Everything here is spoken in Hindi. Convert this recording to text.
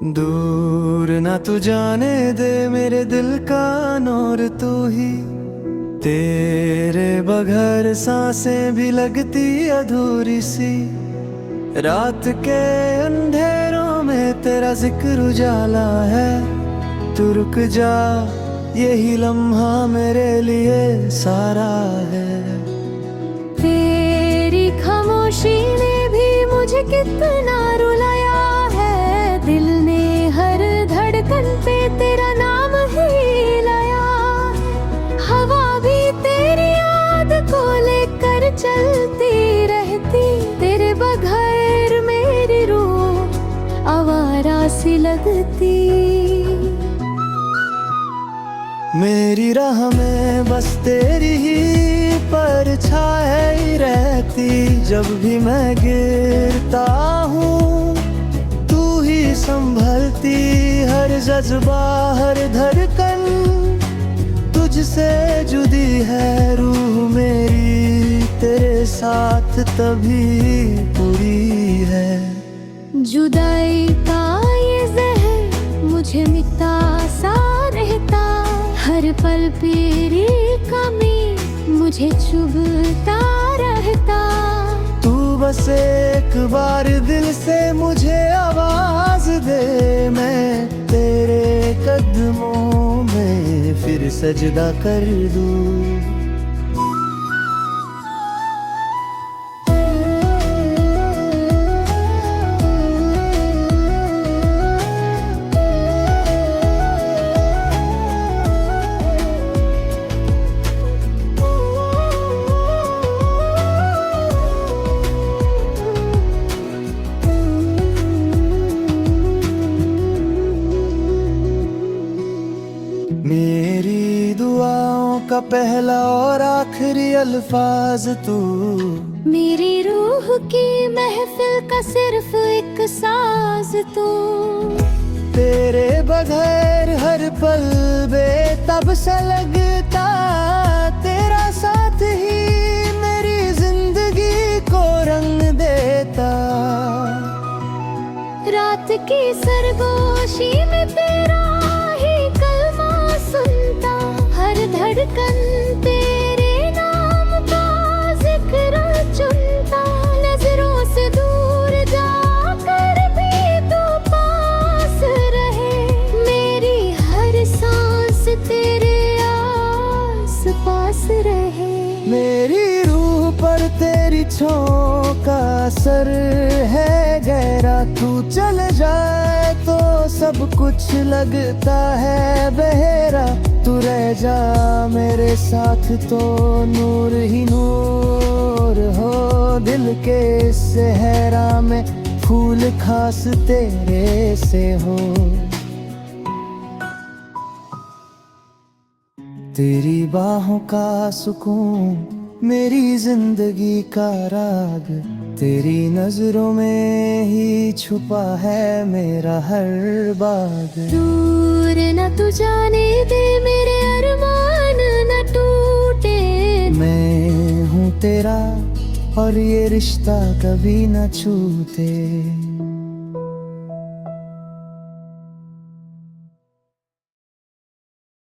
दूर ना तू जाने दे मेरे दिल का नूर तू ही। तेरे बगैर सांसें भी लगती अधूरी सी। रात के अंधेरों में तेरा जिक्र उजाला है। तू रुक जा, यही लम्हा मेरे लिए सारा है। तेरी खामोशी ने भी मुझे कितना रुलाया है। दिल ने हर धड़कन पे तेरा नाम ही लाया। हवा भी तेरी याद को लेकर चलती रहती। तेरे बगैर मेरी रूह आवारा सी लगती। मेरी राह में बस तेरी ही परछाई रहती। जब भी मैं गिरता हूँ तू ही संभलती। हर जज्बा हर धड़कन तुझसे जुदी है। रूह मेरी तेरे साथ तभी पूरी है। जुदाई का ये जहर मुझे मिटा सा रहता। हर पल तेरी कमी मुझे चुभता रहता। तू बस एक बार दिल से मुझे आवाज दे। मैं तेरे कदमों में फिर सजदा कर दूं। मेरी दुआओं का पहला और आखिरी अल्फाज तू। मेरी रूह की महफिल का सिर्फ एक साज तू। तेरे बगैर हर पल बेताब सा लगता। तेरा साथ ही मेरी जिंदगी को रंग देता। रात की सरगोशी में तेरा धड़कन तेरे नाम का जिक्र चुनता। नजरों से दूर जाकर भी तू पास रहे। मेरी हर सांस तेरे आस पास रहे। मेरी रूह पर तेरी छाँव का असर है गहरा। तू चल जाए तो सब कुछ लगता है बहेरा। तू रह जा मेरे साथ तो नूर ही नूर हो। दिल के सहरा में फूल खास तेरे से हो। तेरी बाहों का सुकून मेरी जिंदगी का राग। तेरी नजरों में ही छुपा है मेरा हर बाग। दूर न तू जाने दे मेरे अरमान न टूटे। मैं हूँ तेरा और ये रिश्ता कभी न छूटे।